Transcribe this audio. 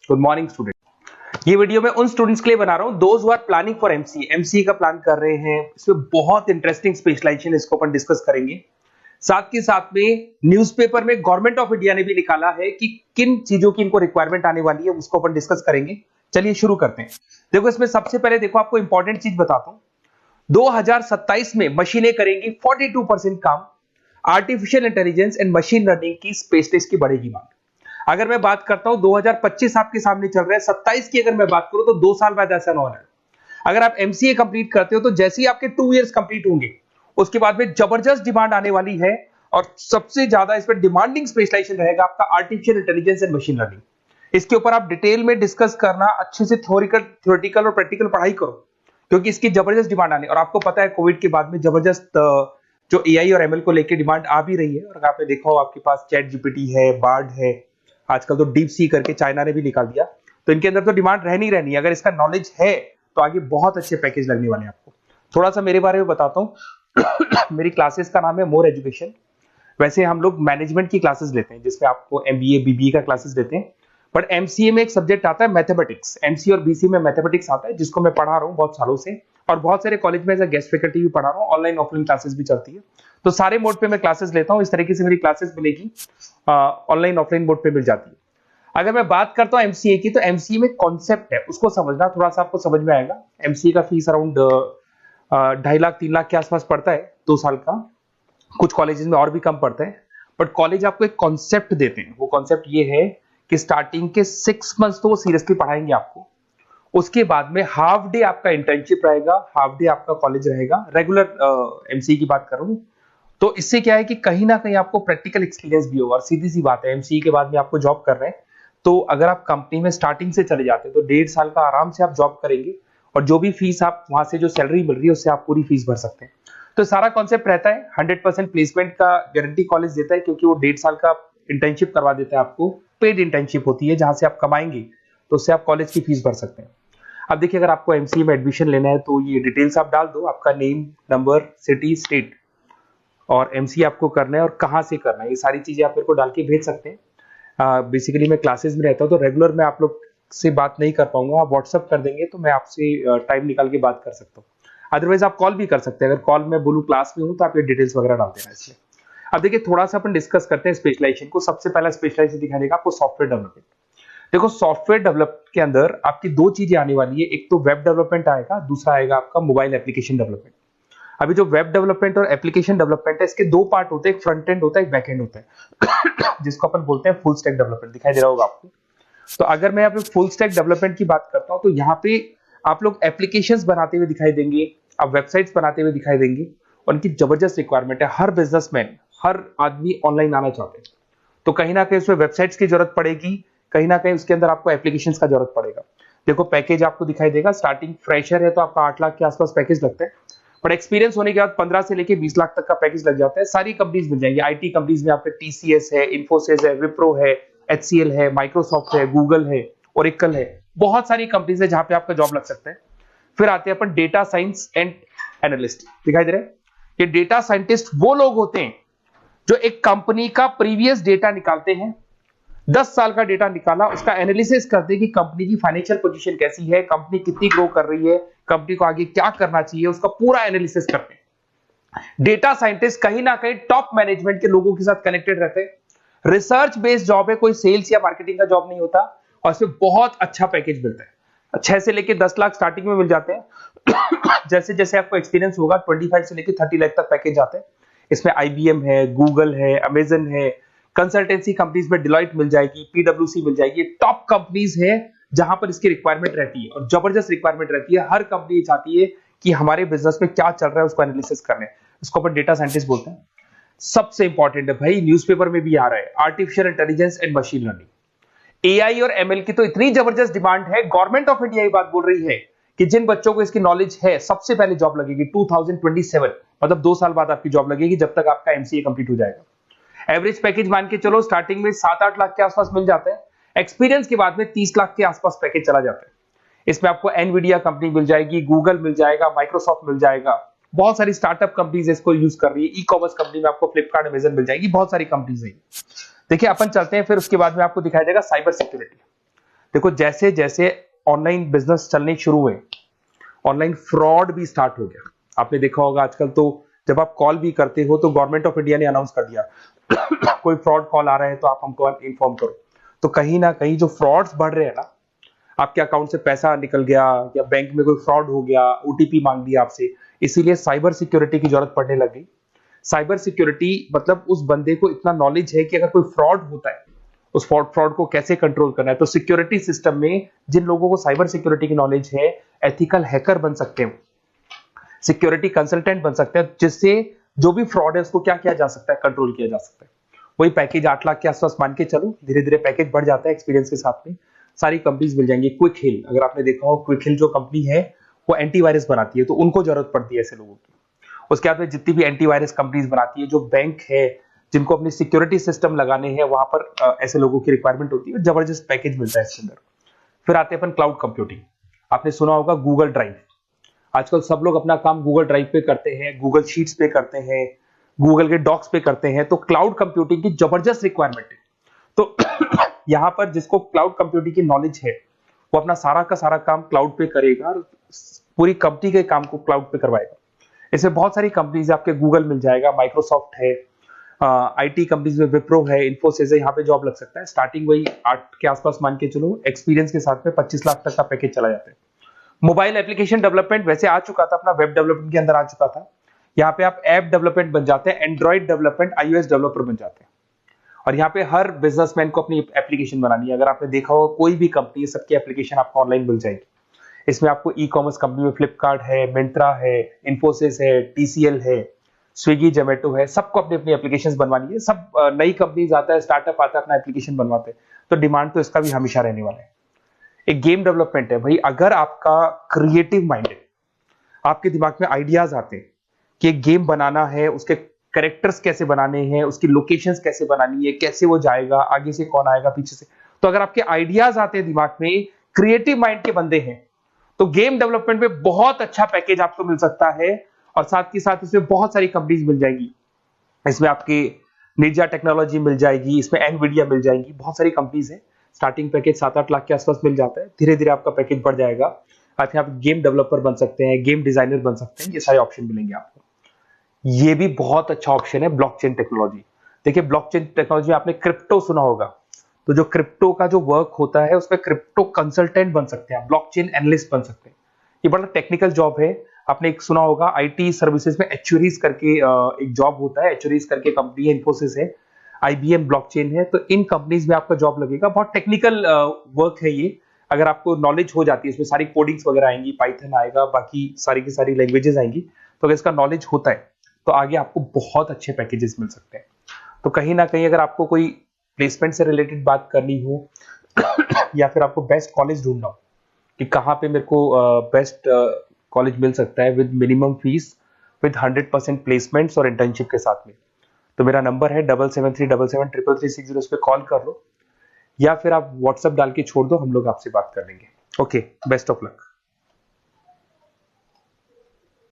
Good morning student. ये video मैं उन स्टूडेंट्स के लिए बना रहा हूं those who are planning for MCA, MCA का प्लान कर रहे हैं। इसमें बहुत इंटरेस्टिंग स्पेशलाइजेशन इसको अपन डिस्कस करेंगे। साथ के साथ में न्यूज़पेपर में गवर्नमेंट ऑफ इंडिया ने भी निकाला है कि किन चीजों की इनको रिक्वायरमेंट आने वाली है, उसको अपन डिस्कस करेंगे। चलिए शुरू करते हैं। देखो इसमें सबसे पहले देखो आपको इंपॉर्टेंट चीज बताता हूं। 2027 में मशीनें करेंगी 42% काम। Artificial intelligence and machine learning की स्पेशलिस्ट की बढ़ेगी मांग। अगर मैं बात करता हूं 2025 आपके सामने चल रहा है, 27 की अगर मैं बात करूं तो 2 साल बाद ऐसा ना होना है। अगर आप एमसीए कंप्लीट करते हो तो जैसे ही आपके 2 इयर्स कंप्लीट होंगे उसके बाद में जबरदस्त डिमांड आने वाली है और सबसे ज्यादा इस पर डिमांडिंग स्पेशलाइजेशन रहेगा आपका artificial intelligence and machine learning. इसके ऊपर आप डिटेल में डिस्कस करना, अच्छे से थ्योरेटिकल और प्रैक्टिकल पढ़ाई करो क्योंकि इसकी जबरदस्त डिमांड आने। और आपको पता है कोविड के बाद में जबरदस्त जो एआई और एमएल को लेकर डिमांड आ भी रही है। और आपने देखा हो आपके पास चैट जीपीटी है, बार्ड है, आजकल तो डीप सी करके चाइना ने भी निकाल दिया। तो इनके अंदर तो डिमांड रहनी रहनी है। अगर इसका नॉलेज है तो आगे बहुत अच्छे पैकेज लगने वाले हैं आपको। थोड़ा सा मेरे बारे में बताता हूँ। मेरी क्लासेस का नाम है मोर एजुकेशन। वैसे हम लोग मैनेजमेंट की क्लासेस लेते हैं जिसमें आपको एमबीए बीबीए का क्लासेस देते हैं। बट एमसीए में एक सब्जेक्ट आता है मैथमेटिक्स। एमसीए और बीसीए में मैथमेटिक्स आता है जिसको मैं पढ़ा रहा हूँ बहुत सालों से और बहुत सारे कॉलेज में एज अ गेस्ट फैकल्टी भी पढ़ा रहा हूँ। ऑनलाइन ऑफलाइन क्लासेस भी चलती है। तो सारे मोड पे मैं क्लासेस लेता हूँ। इस तरीके से मेरी क्लासेस मिलेगी, ऑनलाइन ऑफलाइन मोड पे मिल जाती है। अगर मैं बात करता हूँ एमसीए की, तो एमसीए में कॉन्सेप्ट है उसको समझना, थोड़ा सा आपको समझ में आएगा। एमसीए का फीस अराउंड 2.5 लाख 3 लाख के आसपास पड़ता है 2 साल का। कुछ कॉलेजेस में और भी कम पड़ता है। बट कॉलेज आपको एक कॉन्सेप्ट देते हैं। वो कॉन्सेप्ट ये है कि स्टार्टिंग के 6 मंथ्स तो वो सीरियसली पढ़ाएंगे आपको। उसके बाद में हाफ डे आपका इंटर्नशिप रहेगा, हाफ डे आपका कॉलेज रहेगा। रेगुलर एमसीए की बात कर रहा हूं। तो इससे क्या है कि कहीं ना कहीं आपको प्रैक्टिकल एक्सपीरियंस भी होगा। और सीधी सी बात है, एमसीए के बाद में आपको जॉब कर रहे हैं तो अगर आप कंपनी में स्टार्टिंग से चले जाते हैं तो 1.5 साल का आराम से आप जॉब करेंगे और जो भी फीस आप वहां से जो सैलरी मिल रही है उससे आप पूरी फीस भर सकते हैं। तो सारा कॉन्सेप्ट रहता है। 100% प्लेसमेंट का गारंटी कॉलेज देता है क्योंकि वो 1.5 साल का इंटर्नशिप करवा देता है आपको। पेड इंटर्नशिप होती है जहां से आप कमाएंगे तो उससे आप कॉलेज की फीस भर सकते हैं। अब देखिए अगर आपको एमसीए में एडमिशन लेना है तो ये डिटेल्स आप डाल दो, आपका नेम, नंबर, सिटी, स्टेट और एमसीए आपको करना है और कहाँ से करना है। ये सारी चीजें आप मेरे को डाल के भेज सकते हैं। बेसिकली मैं क्लासेस में रहता हूँ तो रेगुलर मैं आप लोग से बात नहीं कर पाऊंगा। आप व्हाट्सअप कर देंगे तो मैं आपसे टाइम निकाल के बात कर सकता हूँ। अदरवाइज आप कॉल भी कर सकते हैं। अगर कॉल में बोलूँ क्लास में हूँ तो आप ये डिटेल्स वगैरह डाल देना इसमें। अब देखिए थोड़ा सा अपन डिस्कस करते हैं स्पेशलाइजेशन को। सबसे पहला स्पेशलाइजेशन दिखा देगा आपको सॉफ्टवेयर डेवलपमेंट। देखो सॉफ्टवेयर डेवलप के अंदर आपकी 2 चीजें आने वाली है। एक तो वेब डेवलपमेंट आएगा, दूसरा आएगा आपका मोबाइल एप्लीकेशन डेवलपमेंट। अभी जो वेब डेवलपमेंट और एप्लीकेशन डेवलपमेंट है इसके 2 पार्ट होते हैं, एक फ्रंट एंड होता है, एक बैक एंड होता है जिसको अपन बोलते हैं फुल स्टैक डेवलपमेंट। दिखाई दे रहा होगा आपको। तो अगर मैं यहाँ पे फुल स्टैक डेवलपमेंट की बात करता हूँ तो यहाँ पे आप लोग एप्लीकेशंस बनाते हुए दिखाई देंगे, आप वेबसाइट्स बनाते हुए दिखाई देंगे। उनकी जबरदस्त रिक्वायरमेंट है। हर बिजनेसमैन, हर आदमी ऑनलाइन आना चाहते हैं तो कहीं ना कहीं उसमें वेबसाइट्स की जरूरत पड़ेगी, कहीं ना कहीं उसके अंदर आपको एप्लीकेशंस का जरूरत पड़ेगा। देखो पैकेज आपको दिखाई देगा। स्टार्टिंग फ्रेशर है तो आपका 8 लाख के आसपास पैकेज लगता है। बट एक्सपीरियंस होने के बाद 15 से लेके 20 लाख तक का पैकेज लग जाता है। सारी कंपनीज मिल जाएंगी। आईटी कंपनीज में आपके टीसीएस है, इन्फोसिस है, विप्रो है, एचसीएल है, माइक्रोसॉफ्ट है, गूगल है, ओरेकल है। बहुत सारी कंपनीज है जहां पे आपका जॉब लग सकता है। फिर आते हैं अपन डेटा साइंस एंड एनालिस्ट। दिखाई दे रहे हैं? ये डेटा साइंटिस्ट वो लोग होते हैं जो एक कंपनी का प्रीवियस डेटा निकालते हैं। 10 साल का डेटा निकाला, उसका एनालिसिस करते हैं कि कंपनी की फाइनेंशियल पोजीशन कैसी है, कंपनी कितनी ग्रो कर रही है, कंपनी को आगे क्या करना चाहिए, उसका पूरा एनालिसिस करते हैं। डेटा साइंटिस्ट कहीं ना कहीं टॉप मैनेजमेंट के लोगों के साथ कनेक्टेड रहते हैं। रिसर्च बेस्ड जॉब है, कोई सेल्स या मार्केटिंग का जॉब नहीं होता और इसमें बहुत अच्छा पैकेज मिलता है। 6 से लेके 10 लाख स्टार्टिंग में मिल जाते हैं। जैसे जैसे आपको एक्सपीरियंस होगा 25 से लेके 30 लाख तक पैकेज आते हैं। इसमें आईबीएम है, गूगल है, अमेजन है, कंसल्टेंसी कंपनीज में डिलॉयट मिल जाएगी, पीडब्ल्यूसी मिल जाएगी। टॉप कंपनीज है जहां पर इसकी रिक्वायरमेंट रहती है और जबरदस्त रिक्वायरमेंट रहती है। हर कंपनी चाहती है कि हमारे बिजनेस में क्या चल रहा है उसको एनालिसिस करने। इसको अपन डेटा साइंटिस्ट बोलते हैं। सबसे इंपॉर्टेंट है भाई, न्यूज़पेपर में भी आ रहा है, artificial intelligence and machine learning. AI और एमएल की तो इतनी जबरदस्त डिमांड है। गवर्नमेंट ऑफ इंडिया ये बात बोल रही है कि जिन बच्चों को इसकी नॉलेज है सबसे पहले जॉब लगेगी 2027, मतलब 2 साल बाद आपकी जॉब लगेगी जब तक आपका एमसीए कंप्लीट हो जाएगा। एवरेज पैकेज मान के चलो स्टार्टिंग में 7-8 लाख के आसपास मिल जाता है। एक्सपीरियंस के बाद में 30 लाख के आसपास पैकेज चला जाता है। इसमें आपको एनवीडिया कंपनी मिल जाएगी, गूगल मिल जाएगा, माइक्रोसॉफ्ट मिल जाएगा। बहुत सारी स्टार्टअप कंपनीज इसको यूज कर रही है। ई कॉमर्स कंपनी में आपको फ्लिपकार्ट, अमेजन मिल जाएगी। बहुत सारी कंपनीज है। देखिए अपन चलते हैं फिर उसके बाद में आपको दिखाई देगा साइबर सिक्योरिटी। देखो जैसे जैसे ऑनलाइन बिजनेस चलने शुरू हुए, ऑनलाइन फ्रॉड भी स्टार्ट हो गया। आपने देखा होगा आजकल तो जब आप कॉल भी करते हो तो गवर्नमेंट ऑफ इंडिया ने अनाउंस कर दिया कोई फ्रॉड कॉल आ रहा है तो आप हमको इन्फॉर्म करो। तो कहीं ना कहीं जो फ्रॉड्स बढ़ रहे हैं ना, आपके अकाउंट से पैसा निकल गया या बैंक में कोई फ्रॉड हो गया, ओटीपी मांग लिया आपसे, इसीलिए साइबर सिक्योरिटी की जरूरत पड़ने लग गई। साइबर सिक्योरिटी मतलब उस बंदे को इतना नॉलेज है कि अगर कोई फ्रॉड होता है उस फ्रॉड को कैसे कंट्रोल करना है। तो सिक्योरिटी सिस्टम में जिन लोगों को साइबर सिक्योरिटी की नॉलेज है, एथिकल हैकर बन सकते हैं, सिक्योरिटी कंसल्टेंट बन सकते हैं, जिससे जो भी फ्रॉड है उसको क्या किया जा सकता है, कंट्रोल किया जा सकता है। वही पैकेज 8 लाख के आसपास मान के चलो, धीरे धीरे पैकेज बढ़ जाता है एक्सपीरियंस के साथ में। सारी कंपनीज मिल जाएंगी। क्विक हिल, अगर आपने देखा हो, क्विक हिल जो कंपनी है वो एंटीवायरस बनाती है, तो उनको जरूरत पड़ती है ऐसे लोगों की। उसके बाद में जितनी भी एंटीवायरस कंपनीज बनाती है, जो बैंक है जिनको अपनी सिक्योरिटी सिस्टम लगाने हैं, वहां पर ऐसे लोगों की रिक्वायरमेंट होती है। जबरदस्त पैकेज मिलता है इसके अंदर। फिर आते हैं अपन क्लाउड कंप्यूटिंग। आपने सुना होगा गूगल ड्राइव। आजकल सब लोग अपना काम गूगल ड्राइव पे करते हैं, गूगल शीट्स पे करते हैं, गूगल के डॉक्स पे करते हैं। तो क्लाउड कंप्यूटिंग की जबरदस्त रिक्वायरमेंट है। तो यहाँ पर जिसको क्लाउड कंप्यूटिंग की नॉलेज है वो अपना सारा का सारा काम क्लाउड पे करेगा और पूरी कंपनी के काम को क्लाउड पे करवाएगा। इसमें बहुत सारी कंपनीज, आपके गूगल मिल जाएगा, माइक्रोसॉफ्ट है, आईटी कंपनीज में विप्रो है, इन्फोसिस है, यहाँ पे जॉब लग सकता है। स्टार्टिंग वही 8 के आसपास मान के चलो, एक्सपीरियंस के साथ में 25 लाख तक का पैकेज चला जाता है। मोबाइल एप्लीकेशन डेवलपमेंट वैसे आ चुका था, अपना वेब डेवलपमेंट के अंदर आ चुका था। यहाँ पे आप ऐप डेवलपमेंट बन जाते हैं, एंड्रॉइड डेवलपमेंट, आईओएस डेवलपर बन जाते हैं। और यहाँ पे हर बिजनेसमैन को अपनी एप्लीकेशन बनानी है। अगर आपने देखा हो कोई भी कंपनी, सबकी एप्लीकेशन आपको ऑनलाइन मिल जाएगी। इसमें आपको ई कॉमर्स कंपनी में फ्लिपकार्ट है, मिंत्रा है, इन्फोसिस है, टीसीएल है, स्विगी, जोमेटो है, सबको अपनी अपनी एप्लीकेशन बनवानी है। सब नई कंपनीज आता है, स्टार्टअप आता है, अपना एप्लीकेशन बनवाते हैं। तो डिमांड तो इसका भी हमेशा रहने वाला है। एक गेम डेवलपमेंट है भाई। अगर आपका क्रिएटिव माइंड है, आपके दिमाग में आइडियाज आते हैं कि एक गेम बनाना है, उसके कैरेक्टर्स कैसे बनाने हैं, उसकी लोकेशंस कैसे बनानी है, कैसे वो जाएगा, आगे से कौन आएगा, पीछे से, तो अगर आपके आइडियाज आते हैं दिमाग में, क्रिएटिव माइंड के बंदे हैं, तो गेम डेवलपमेंट में बहुत अच्छा पैकेज आपको मिल सकता है। और साथ ही साथ इसमें बहुत सारी कंपनीज मिल जाएंगी। इसमें आपकी निंजा टेक्नोलॉजी मिल जाएगी, इसमें एनवीडिया मिल जाएंगी, बहुत सारी कंपनीज है। स्टार्टिंग पैकेज 7-8 लाख के आसपास मिल जाता है। धीरे धीरे आपका पैकेज बढ़ जाएगा। आप गेम डेवलपर बन सकते हैं, गेम डिजाइनर बन सकते हैं, ये सारे ऑप्शन मिलेंगे आपको। ये भी बहुत अच्छा ऑप्शन है ब्लॉकचेन टेक्नोलॉजी। देखिए ब्लॉकचेन टेक्नोलॉजी में आपने क्रिप्टो सुना होगा, तो जो क्रिप्टो का जो वर्क होता है उसमें क्रिप्टो कंसल्टेंट बन सकते हैं, ब्लॉकचेन एनालिस्ट बन सकते हैं। ये बड़ा टेक्निकल जॉब है। आपने एक सुना होगा आईटी सर्विसेज में एचुरीज करके एक जॉब होता है, एचुरीज करके कंपनी है, इन्फोसिस है, आईबीएम ब्लॉकचेन है। तो इन कंपनीज में आपका जॉब लगेगा। बहुत टेक्निकल वर्क है ये। अगर आपको नॉलेज हो जाती है, इसमें सारी कोडिंग्स वगैरह आएंगी, पाइथन आएगा, बाकी सारी की सारी लैंग्वेजेस आएंगी। तो अगर इसका नॉलेज होता है तो आगे आपको बहुत अच्छे पैकेजेस मिल सकते हैं। तो कहीं ना कहीं अगर आपको कोई प्लेसमेंट से रिलेटेड बात करनी हो या फिर आपको बेस्ट कॉलेज ढूंढना हो कि कहाँ पे मेरे को बेस्ट कॉलेज मिल सकता है with minimum fees, with 100% placements और इंटर्नशिप के साथ में, तो मेरा नंबर है 7737733360। उस पर कॉल कर लो या फिर आप व्हाट्सएप डाल के छोड़ दो, हम लोग आपसे बात कर लेंगे। Okay, best of luck.